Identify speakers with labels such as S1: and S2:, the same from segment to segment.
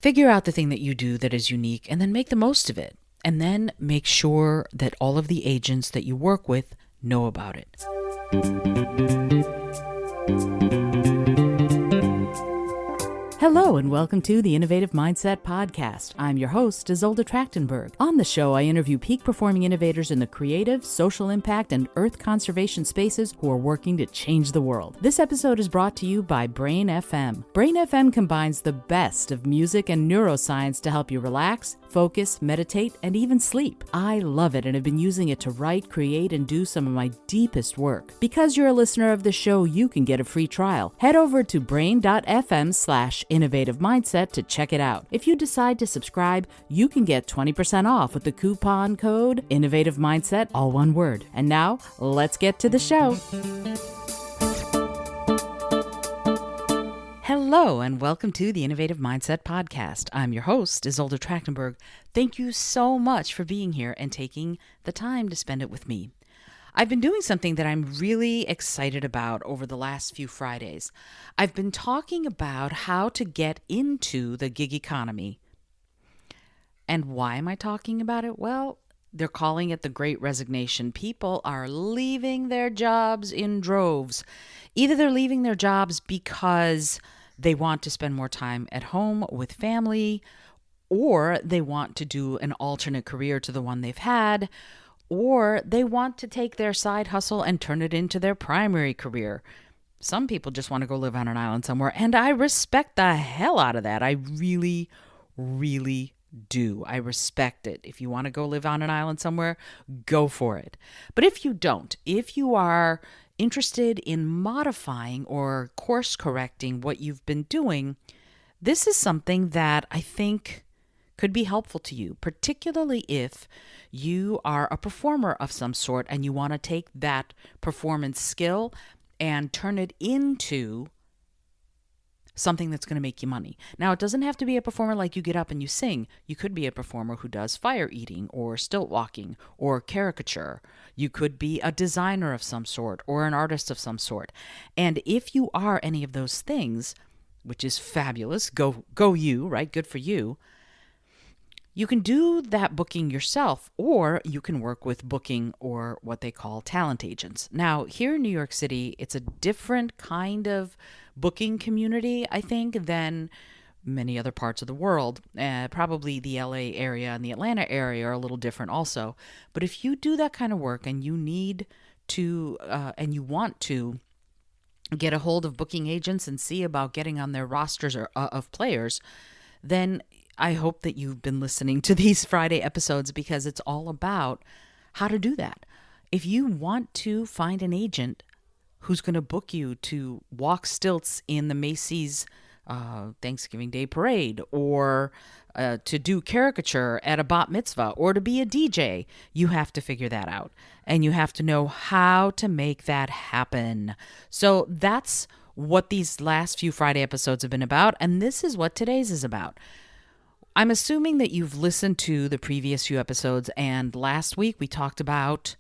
S1: Figure out the thing that you do that is unique and then make the most of it. And then make sure that all of the agents that you work with know about it. Hello and welcome to the Innovative Mindset Podcast. I'm your host, Isolde Trachtenberg. On the show, I interview peak performing innovators in the creative, social impact, and earth conservation spaces who are working to change the world. This episode is brought to you by Brain FM. Brain FM combines the best of music and neuroscience to help you relax, focus, meditate, and even sleep. I love it and have been using it to write, create, and do some of my deepest work. Because you're a listener of the show, you can get a free trial. Head over to brain.fm/innovative mindset to check it out. If you decide to subscribe, you can get 20% off with the coupon code Innovative Mindset, all one word. And now, let's get to the show. Hello, and welcome to the Innovative Mindset Podcast. I'm your host, Isolde Trachtenberg. Thank you so much for being here and taking the time to spend it with me. I've been doing something that I'm really excited about over the last few Fridays. I've been talking about how to get into the gig economy. And why am I talking about it? Well, they're calling it the Great Resignation. People are leaving their jobs in droves. Either they're leaving their jobs because they want to spend more time at home with family, or they want to do an alternate career to the one they've had, or they want to take their side hustle and turn it into their primary career. Some people just want to go live on an island somewhere, and I respect the hell out of that. I really, really do. I respect it. If you want to go live on an island somewhere, go for it. But if you don't, if you are interested in modifying or course correcting what you've been doing, this is something that I think could be helpful to you, particularly if you are a performer of some sort and you want to take that performance skill and turn it into something that's going to make you money. Now, it doesn't have to be a performer like you get up and you sing. You could be a performer who does fire eating or stilt walking or caricature. You could be a designer of some sort or an artist of some sort. And if you are any of those things, which is fabulous, go you, right? Good for you. You can do that booking yourself, or you can work with booking or what they call talent agents. Now, here in New York City, it's a different kind of booking community, I think, than many other parts of the world. Probably the LA area and the Atlanta area are a little different also. But if you do that kind of work and you need to, and you want to get a hold of booking agents and see about getting on their rosters of players, then I hope that you've been listening to these Friday episodes because it's all about how to do that. If you want to find an agent who's going to book you to walk stilts in the Macy's Thanksgiving Day Parade, or to do caricature at a bat mitzvah, or to be a DJ, you have to figure that out. And you have to know how to make that happen. So that's what these last few Friday episodes have been about. And this is what today's is about. I'm assuming that you've listened to the previous few episodes, and last week we talked about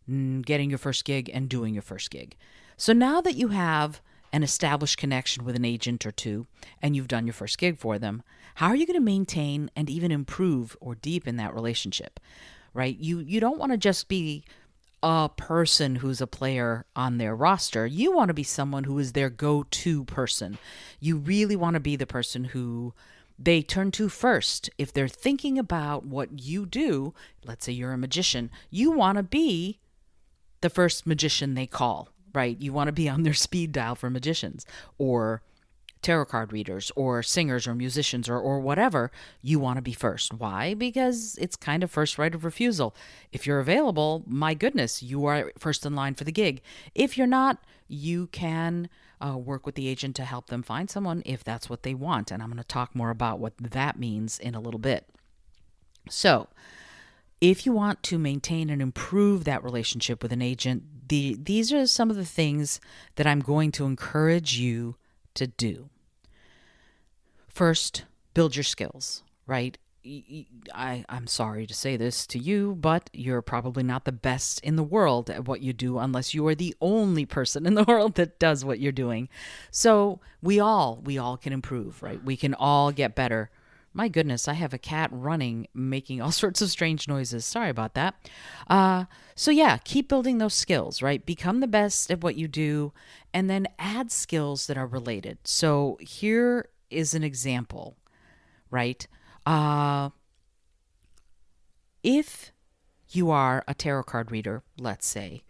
S1: getting your first gig and doing your first gig. So now that you have an established connection with an agent or two, and you've done your first gig for them, how are you going to maintain and even improve or deepen that relationship, right? You don't want to just be a person who's a player on their roster. You want to be someone who is their go-to person. You really want to be the person who they turn to first. If they're thinking about what you do, let's say you're a magician, you want to be the first magician they call, right? You want to be on their speed dial for magicians or tarot card readers or singers or musicians or whatever. You want to be first. Why? Because it's kind of first right of refusal. If you're available, my goodness, you are first in line for the gig. If you're not, you can work with the agent to help them find someone if that's what they want. And I'm going to talk more about what that means in a little bit. So if you want to maintain and improve that relationship with an agent, these are some of the things that I'm going to encourage you to do. First, build your skills, right? I'm sorry to say this to you, but you're probably not the best in the world at what you do unless you are the only person in the world that does what you're doing. So we all can improve, right? We can all get better. My goodness, I have a cat running, making all sorts of strange noises. Sorry about that. So, yeah, keep building those skills, right? Become the best at what you do, and then add skills that are related. So, here is an example, right? If you are a tarot card reader, let's say,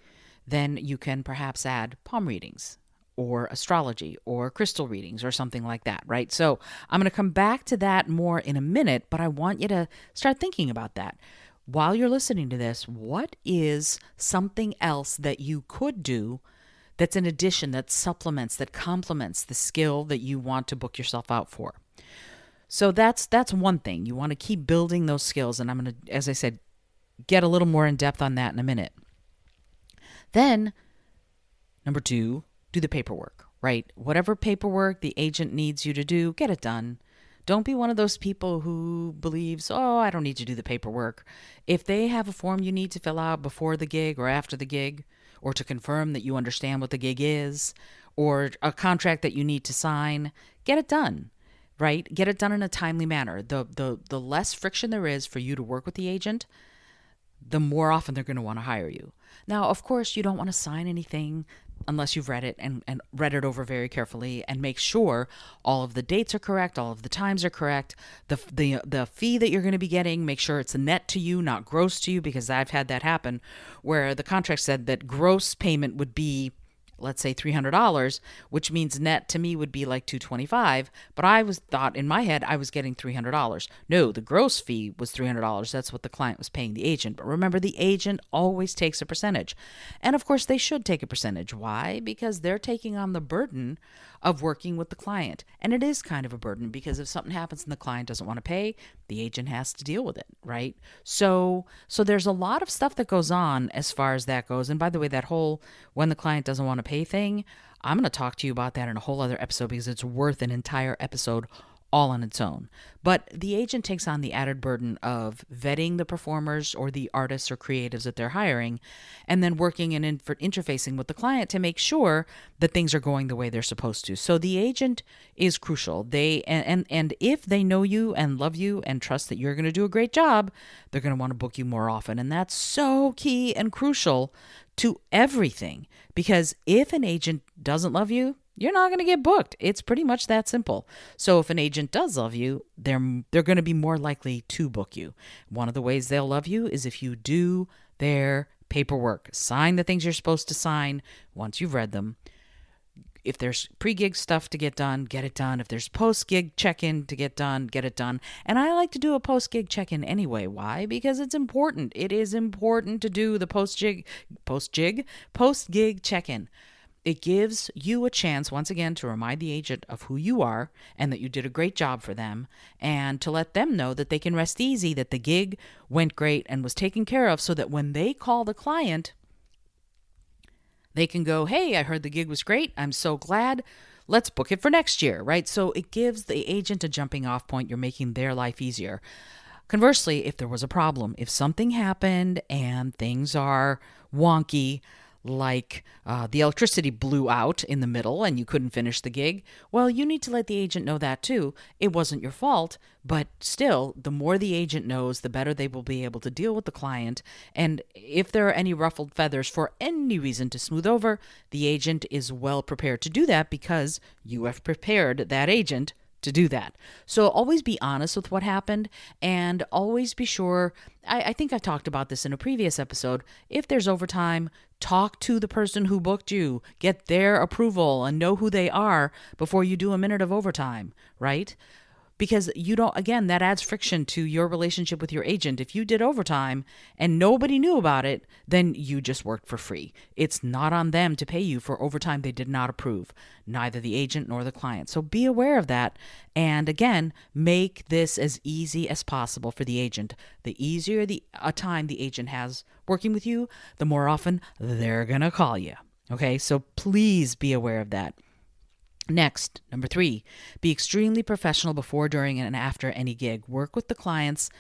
S1: then you can perhaps add palm readings or astrology or crystal readings or something like that, right? So I'm going to come back to that more in a minute, but I want you to start thinking about that. While you're listening to this, what is something else that you could do that's an addition, that supplements, that complements the skill that you want to book yourself out for? So that's one thing. You want to keep building those skills, and I'm going to, as I said, get a little more in depth on that in a minute. Then, number 2, do the paperwork, right? Whatever paperwork the agent needs you to do, get it done. Don't be one of those people who believes, oh, I don't need to do the paperwork. If they have a form you need to fill out before the gig or after the gig, or to confirm that you understand what the gig is, or a contract that you need to sign, get it done, right? Get it done in a timely manner. The less friction there is for you to work with the agent, the more often they're going to want to hire you. Now, of course, you don't want to sign anything unless you've read it and read it over very carefully and make sure all of the dates are correct, all of the times are correct. The fee that you're going to be getting, make sure it's a net to you, not gross to you, because I've had that happen where the contract said that gross payment would be, let's say $300, which means net to me would be like $225, but I thought in my head I was getting $300. No, the gross fee was $300. That's what the client was paying the agent. But remember, the agent always takes a percentage. And of course they should take a percentage. Why? Because they're taking on the burden of working with the client. And it is kind of a burden, because if something happens and the client doesn't want to pay, the agent has to deal with it, right? So there's a lot of stuff that goes on as far as that goes. And by the way, that whole when the client doesn't want to pay thing, I'm going to talk to you about that in a whole other episode, because it's worth an entire episode all on its own. But the agent takes on the added burden of vetting the performers or the artists or creatives that they're hiring, and then working and interfacing with the client to make sure that things are going the way they're supposed to. So the agent is crucial. They and if they know you and love you and trust that you're going to do a great job, they're going to want to book you more often. And that's so key and crucial to everything, because if an agent doesn't love you, you're not going to get booked. It's pretty much that simple. So if an agent does love you, they're going to be more likely to book you. One of the ways they'll love you is if you do their paperwork. Sign the things you're supposed to sign once you've read them. If there's pre-gig stuff to get done, get it done. If there's post-gig check-in to get done, get it done. And I like to do a post-gig check-in anyway. Why? Because it's important. It is important to do the post-gig check-in. It gives you a chance, once again, to remind the agent of who you are and that you did a great job for them, and to let them know that they can rest easy, that the gig went great and was taken care of, so that when they call the client, they can go, hey, I heard the gig was great. I'm so glad. Let's book it for next year, right? So it gives the agent a jumping off point. You're making their life easier. Conversely, if there was a problem, if something happened and things are wonky, like the electricity blew out in the middle and you couldn't finish the gig, well, you need to let the agent know that too. It wasn't your fault, but still, the more the agent knows, the better they will be able to deal with the client. And if there are any ruffled feathers for any reason to smooth over, the agent is well prepared to do that, because you have prepared that agent to do that. So always be honest with what happened, and always be sure. I think I've talked about this in a previous episode. If there's overtime, talk to the person who booked you, get their approval, and know who they are before you do a minute of overtime, right? Because you don't, again, that adds friction to your relationship with your agent. If you did overtime and nobody knew about it, then you just worked for free. It's not on them to pay you for overtime they did not approve, neither the agent nor the client. So be aware of that. And again, make this as easy as possible for the agent. The easier a time the agent has working with you, the more often they're going to call you. Okay, so please be aware of that. Next, number 3, be extremely professional before, during, and after any gig. Work with the clients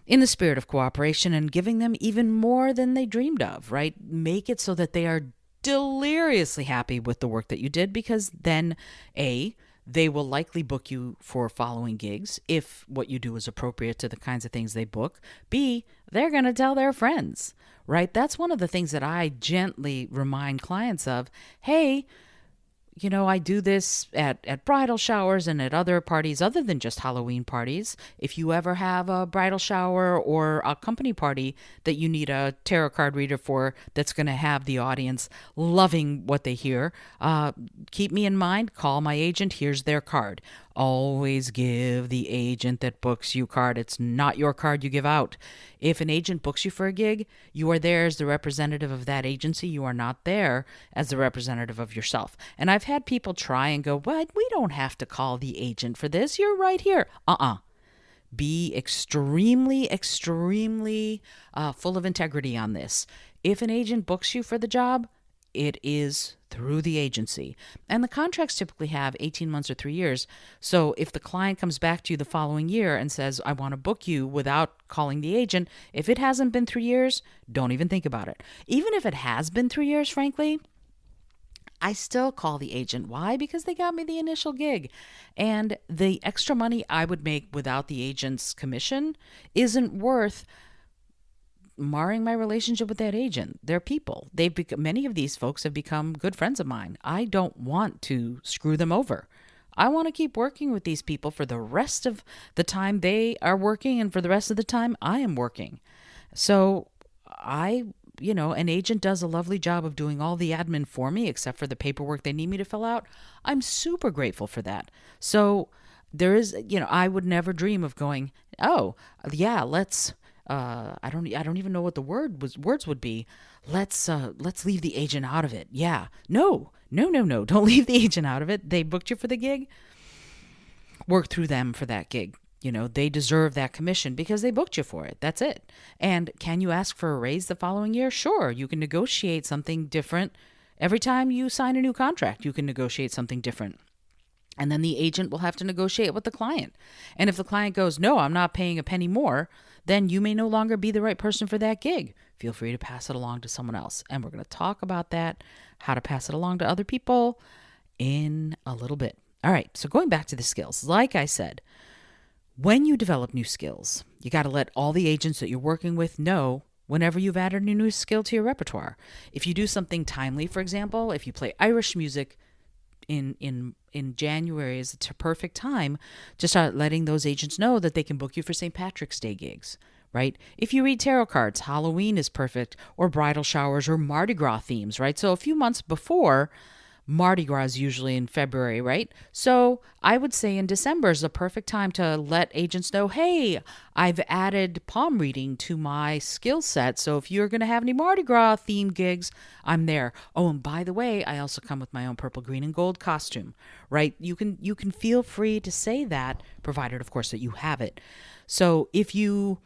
S1: in the spirit of cooperation and giving them even more than they dreamed of, right? Make it so that they are deliriously happy with the work that you did, because then, A, They will likely book you for following gigs if what you do is appropriate to the kinds of things they book. B, they're going to tell their friends, right? That's one of the things that I gently remind clients of. Hey, I do this at bridal showers and at other parties other than just Halloween parties. If you ever have a bridal shower or a company party that you need a tarot card reader for that's going to have the audience loving what they hear, keep me in mind, call my agent, here's their card. Always give the agent that books you card. It's not your card you give out. If an agent books you for a gig, you are there as the representative of that agency. You are not there as the representative of yourself. And I've had people try and go, "What? We don't have to call the agent for this. You're right here." Be extremely, extremely full of integrity on this. If an agent books you for the job, it is through the agency. And the contracts typically have 18 months or 3 years. So if the client comes back to you the following year and says, I want to book you without calling the agent, if it hasn't been 3 years, don't even think about it. Even if it has been 3 years, frankly, I still call the agent. Why? Because they got me the initial gig. And the extra money I would make without the agent's commission isn't worth marring my relationship with that agent. They're people. Many of these folks have become good friends of mine. I don't want to screw them over. I want to keep working with these people for the rest of the time they are working and for the rest of the time I am working. So an agent does a lovely job of doing all the admin for me, except for the paperwork they need me to fill out. I'm super grateful for that. So there is, I would never dream of going, oh, yeah, let's, I don't even know what the words would be. Let's leave the agent out of it. Yeah. No. Don't leave the agent out of it. They booked you for the gig. Work through them for that gig. They deserve that commission because they booked you for it. That's it. And can you ask for a raise the following year? Sure. You can negotiate something different. Every time you sign a new contract, you can negotiate something different. And then the agent will have to negotiate with the client. And if the client goes, no, I'm not paying a penny more, then you may no longer be the right person for that gig. Feel free to pass it along to someone else. And we're going to talk about that, how to pass it along to other people in a little bit. All right. So going back to the skills, like I said, when you develop new skills, you got to let all the agents that you're working with know whenever you've added a new skill to your repertoire. If you do something timely, for example, if you play Irish music in January is a perfect time to start letting those agents know that they can book you for St. Patrick's Day gigs, right? If you read tarot cards, Halloween is perfect, or bridal showers or Mardi Gras themes, right? So a few months before, Mardi Gras is usually in February, right? So I would say in December is the perfect time to let agents know, hey, I've added palm reading to my skill set. So if you're going to have any Mardi Gras themed gigs, I'm there. Oh, and by the way, I also come with my own purple, green, and gold costume, right? You can feel free to say that, provided, of course, that you have it. So if you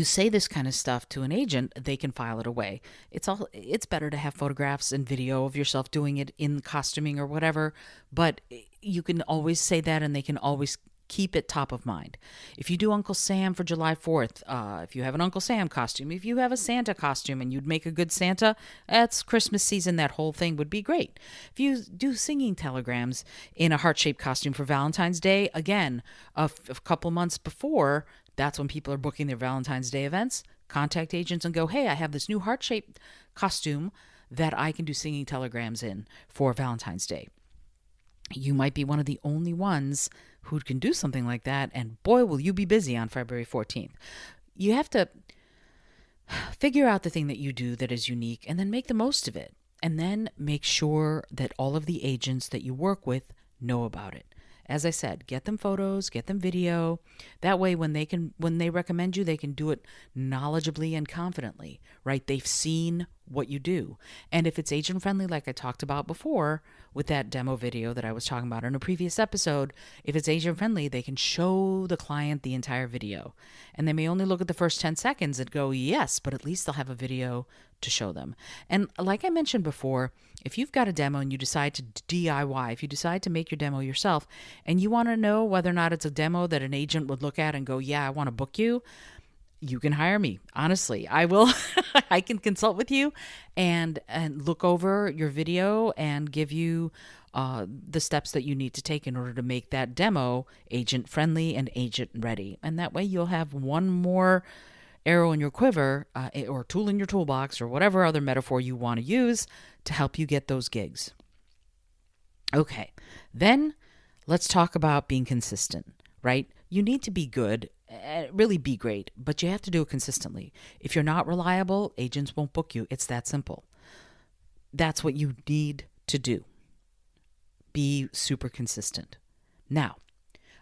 S1: say this kind of stuff to an agent, they can file it away. It's better to have photographs and video of yourself doing it in costuming or whatever, but you can always say that and they can always keep it top of mind. If you do Uncle Sam for July 4th, if you have an Uncle Sam costume, if you have a Santa costume and you'd make a good Santa, that's Christmas season, that whole thing would be great. If you do singing telegrams in a heart-shaped costume for Valentine's Day, again, a couple months before, that's when people are booking their Valentine's Day events. Contact agents and go, hey, I have this new heart-shaped costume that I can do singing telegrams in for Valentine's Day. You might be one of the only ones who can do something like that, and boy, will you be busy on February 14th. You have to figure out the thing that you do that is unique and then make the most of it. And then make sure that all of the agents that you work with know about it. As I said, get them photos, get them video. That way, when they recommend you, they can do it knowledgeably and confidently, right? They've seen what you do. And if it's agent friendly, like I talked about before with that demo video that I was talking about in a previous episode, if it's agent friendly, they can show the client the entire video. And they may only look at the first 10 seconds and go, yes, but at least they'll have a video to show them. And like I mentioned before, if you've got a demo and you decide to DIY, if you decide to make your demo yourself and you want to know whether or not it's a demo that an agent would look at and go, yeah, I want to book you, you can hire me. Honestly, I will. I can consult with you and look over your video and give you the steps that you need to take in order to make that demo agent friendly and agent ready. And that way you'll have one more arrow in your quiver, or tool in your toolbox, or whatever other metaphor you want to use to help you get those gigs. Okay, then let's talk about being consistent, right? You need to be good, really be great, but you have to do it consistently. If you're not reliable, agents won't book you. It's that simple. That's what you need to do. Be super consistent. Now,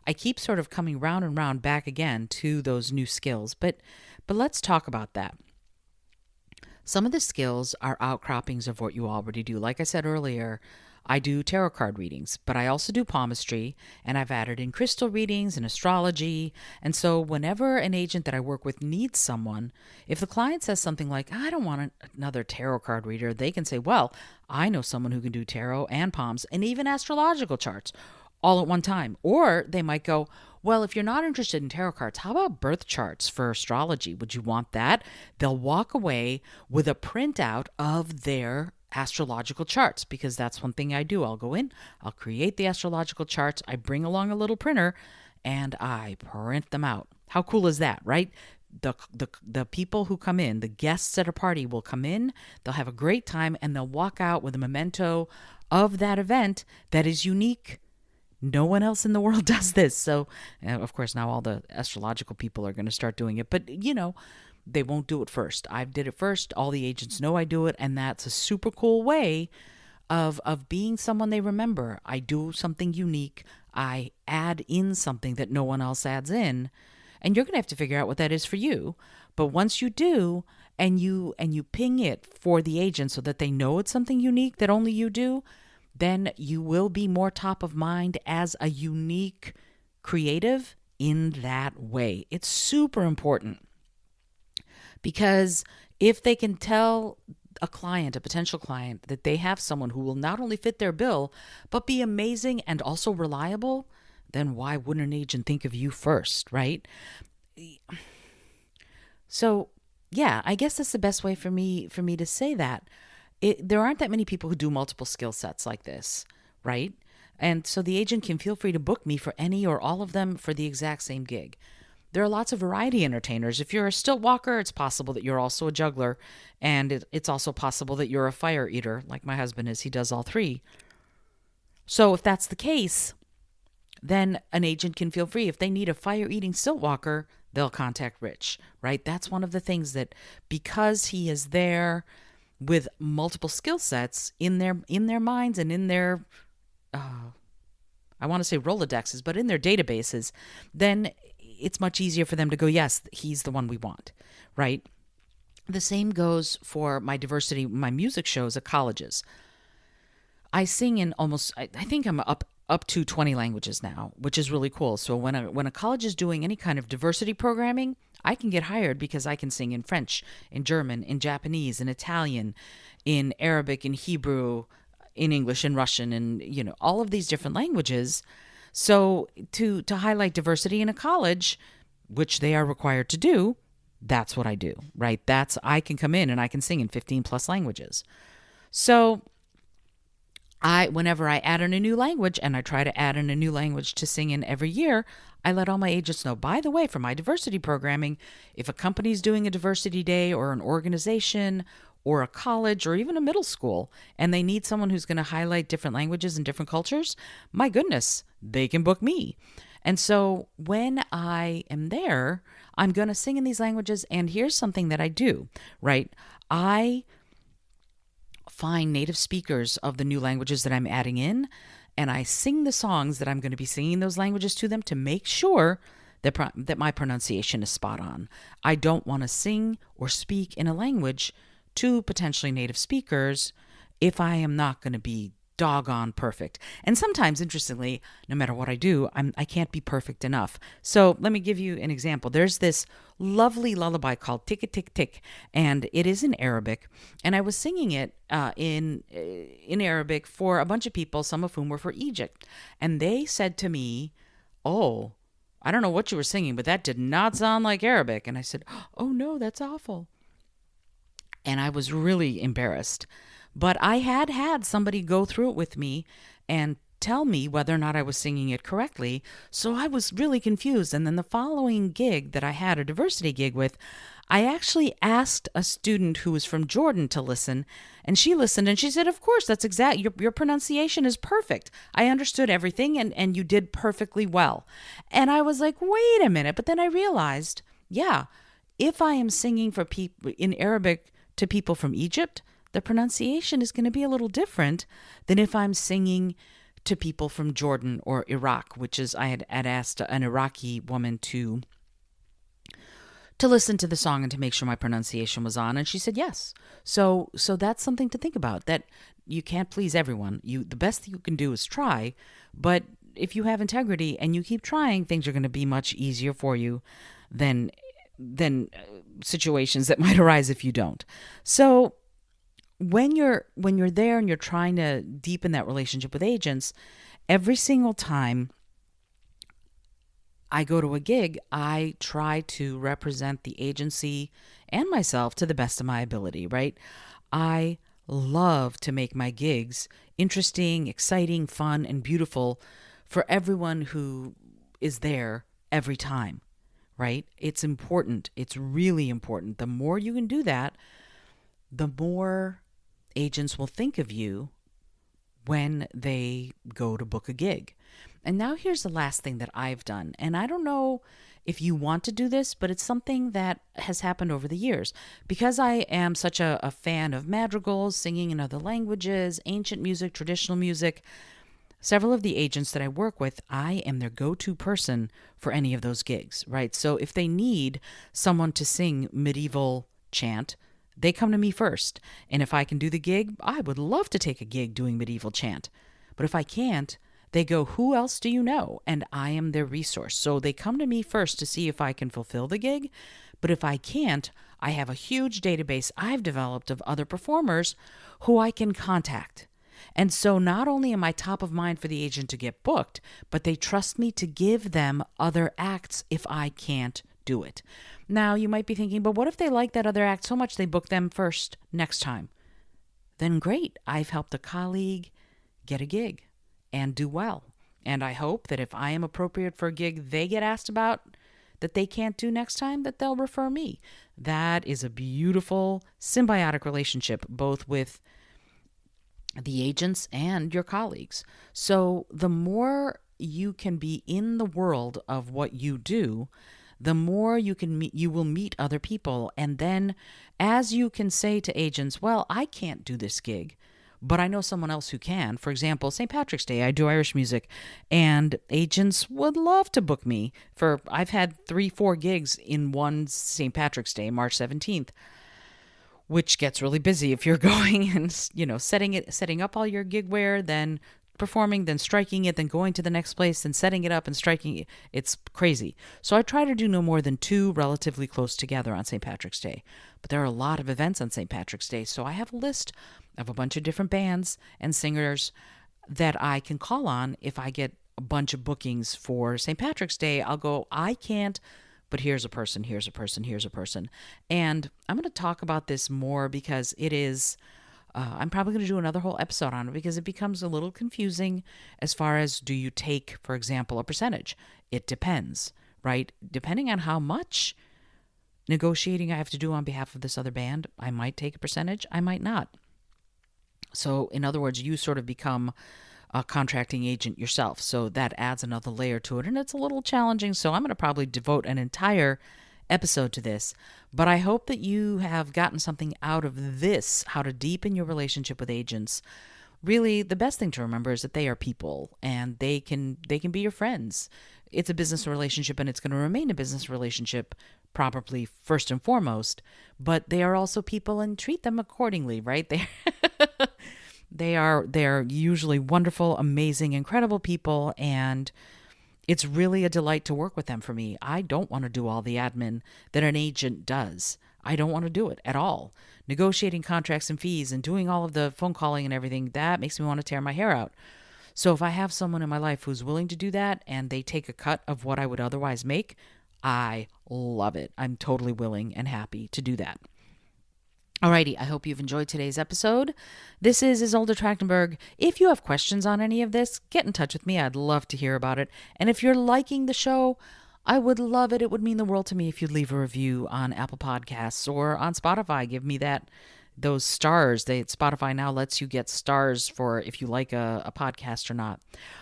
S1: I keep sort of coming round and round back again to those new skills, but let's talk about that. Some of the skills are outcroppings of what you already do. Like I said earlier, I do tarot card readings, but I also do palmistry, and I've added in crystal readings and astrology. And so whenever an agent that I work with needs someone, if the client says something like, I don't want another tarot card reader, they can say, well, I know someone who can do tarot and palms and even astrological charts all at one time. Or they might go, well, if you're not interested in tarot cards, how about birth charts for astrology? Would you want that? They'll walk away with a printout of their astrological charts, because that's one thing I do. I'll go in, I'll create the astrological charts, I bring along a little printer, and I print them out. How cool is that, right? The people who come in, the guests at a party will come in, they'll have a great time, and they'll walk out with a memento of that event that is unique. No one else in the world does this. So, of course, now all the astrological people are going to start doing it. But, they won't do it first. I did it first. All the agents know I do it. And that's a super cool way of being someone they remember. I do something unique. I add in something that no one else adds in. And you're going to have to figure out what that is for you. But once you do, and you ping it for the agent so that they know it's something unique that only you do, then you will be more top of mind as a unique creative in that way. It's super important, because if they can tell a potential client, that they have someone who will not only fit their bill, but be amazing and also reliable, then why wouldn't an agent think of you first, right? So, yeah, I guess that's the best way for me to say that. There aren't that many people who do multiple skill sets like this, right? And so the agent can feel free to book me for any or all of them for the exact same gig. There are lots of variety entertainers. If you're a stilt walker, it's possible that you're also a juggler. And it's also possible that you're a fire eater, like my husband is. He does all three. So if that's the case, then an agent can feel free. If they need a fire-eating stilt walker, they'll contact Rich, right? That's one of the things that, because he is there with multiple skill sets in their minds and in their, I want to say Rolodexes, but in their databases, then it's much easier for them to go, yes, he's the one we want, right? The same goes for my music shows at colleges. I sing in almost, I think I'm up to 20 languages now, which is really cool. So when a college is doing any kind of diversity programming, I can get hired because I can sing in French, in German, in Japanese, in Italian, in Arabic, in Hebrew, in English, in Russian, and all of these different languages. So to highlight diversity in a college, which they are required to do, that's what I do, right? I can come in and I can sing in 15 plus languages. So whenever I add in a new language, and I try to add in a new language to sing in every year, I let all my agents know, by the way, for my diversity programming, if a company's doing a diversity day, or an organization or a college or even a middle school, and they need someone who's going to highlight different languages and different cultures, my goodness, they can book me. And so when I am there, I'm going to sing in these languages. And here's something that I do, right? I find native speakers of the new languages that I'm adding in, and I sing the songs that I'm going to be singing those languages to them to make sure that my pronunciation is spot on. I don't want to sing or speak in a language to potentially native speakers if I am not going to be doggone perfect. And sometimes, interestingly, no matter what I do, I can't be perfect enough. So let me give you an example. There's this lovely lullaby called Tick Tick Tick, and it is in Arabic. And I was singing it in Arabic for a bunch of people, some of whom were for Egypt. And they said to me, "Oh, I don't know what you were singing, but that did not sound like Arabic." And I said, "Oh no, that's awful." And I was really embarrassed. But I had somebody go through it with me and tell me whether or not I was singing it correctly. So I was really confused. And then the following gig that I had, a diversity gig with, I actually asked a student who was from Jordan to listen, and she listened and she said, "Of course, that's exact. Your pronunciation is perfect. I understood everything and you did perfectly well." And I was like, "Wait a minute." But then I realized, yeah, if I am singing for people in Arabic to people from Egypt, the pronunciation is going to be a little different than if I'm singing to people from Jordan or Iraq, which is I had asked an Iraqi woman to listen to the song and to make sure my pronunciation was on, and she said yes. So that's something to think about, that you can't please everyone. The best thing you can do is try, but if you have integrity and you keep trying, things are going to be much easier for you than situations that might arise if you don't. So when you're there and you're trying to deepen that relationship with agents, every single time I go to a gig, I try to represent the agency and myself to the best of my ability, right? I love to make my gigs interesting, exciting, fun, and beautiful for everyone who is there every time, right? It's important. It's really important. The more you can do that, the more agents will think of you when they go to book a gig. And now here's the last thing that I've done. And I don't know if you want to do this, but it's something that has happened over the years. Because I am such a fan of madrigals, singing in other languages, ancient music, traditional music, several of the agents that I work with, I am their go-to person for any of those gigs, right? So if they need someone to sing medieval chant, they come to me first. And if I can do the gig, I would love to take a gig doing medieval chant. But if I can't, they go, "Who else do you know?" And I am their resource. So they come to me first to see if I can fulfill the gig. But if I can't, I have a huge database I've developed of other performers who I can contact. And so not only am I top of mind for the agent to get booked, but they trust me to give them other acts if I can't do it. Now, you might be thinking, but what if they like that other act so much they book them first next time? Then great, I've helped a colleague get a gig and do well. And I hope that if I am appropriate for a gig they get asked about that they can't do next time, that they'll refer me. That is a beautiful symbiotic relationship, both with the agents and your colleagues. So the more you can be in the world of what you do, the more you will meet other people. And then as you can say to agents, "Well, I can't do this gig, but I know someone else who can." For example, St. Patrick's Day, I do Irish music, and agents would love to book me for, I've had 3-4 gigs in one St. Patrick's Day, March 17th, which gets really busy if you're going and, setting up all your gig wear, then performing, then striking it, then going to the next place, then setting it up and striking it. It's crazy. So I try to do no more than 2 relatively close together on St. Patrick's Day. But there are a lot of events on St. Patrick's Day, so I have a list of a bunch of different bands and singers that I can call on if I get a bunch of bookings for St. Patrick's Day. I'll go, "I can't, but here's a person, here's a person, here's a person." And I'm going to talk about this more because it is... I'm probably going to do another whole episode on it because it becomes a little confusing as far as, do you take, for example, a percentage? It depends, right? Depending on how much negotiating I have to do on behalf of this other band, I might take a percentage, I might not. So in other words, you sort of become a contracting agent yourself. So that adds another layer to it, and it's a little challenging. So I'm going to probably devote an entire episode to this, but I hope that you have gotten something out of this, how to deepen your relationship with agents. Really, the best thing to remember is that they are people and they can be your friends. It's a business relationship and it's going to remain a business relationship probably first and foremost, but they are also people and treat them accordingly, right? They are usually wonderful, amazing, incredible people, and it's really a delight to work with them for me. I don't want to do all the admin that an agent does. I don't want to do it at all. Negotiating contracts and fees and doing all of the phone calling and everything, that makes me want to tear my hair out. So if I have someone in my life who's willing to do that and they take a cut of what I would otherwise make, I love it. I'm totally willing and happy to do that. Alrighty, I hope you've enjoyed today's episode. This is Isolde Trachtenberg. If you have questions on any of this, get in touch with me. I'd love to hear about it. And if you're liking the show, I would love it. It would mean the world to me if you'd leave a review on Apple Podcasts or on Spotify. Give me those stars. Spotify now lets you get stars for if you like a podcast or not.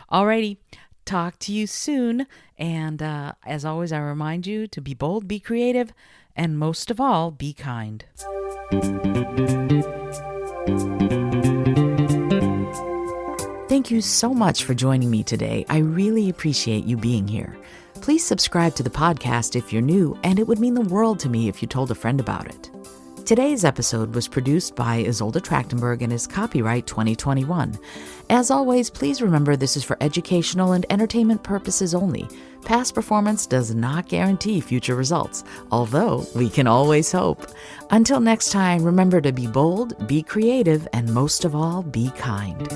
S1: Alrighty, talk to you soon. And as always, I remind you to be bold, be creative, and most of all, be kind. Thank you so much for joining me today. I really appreciate you being here. Please subscribe to the podcast if you're new, and it would mean the world to me if you told a friend about it. Today's episode was produced by Isolde Trachtenberg and is copyright 2021. As always, please remember this is for educational and entertainment purposes only. Past performance does not guarantee future results, although we can always hope. Until next time, remember to be bold, be creative, and most of all, be kind.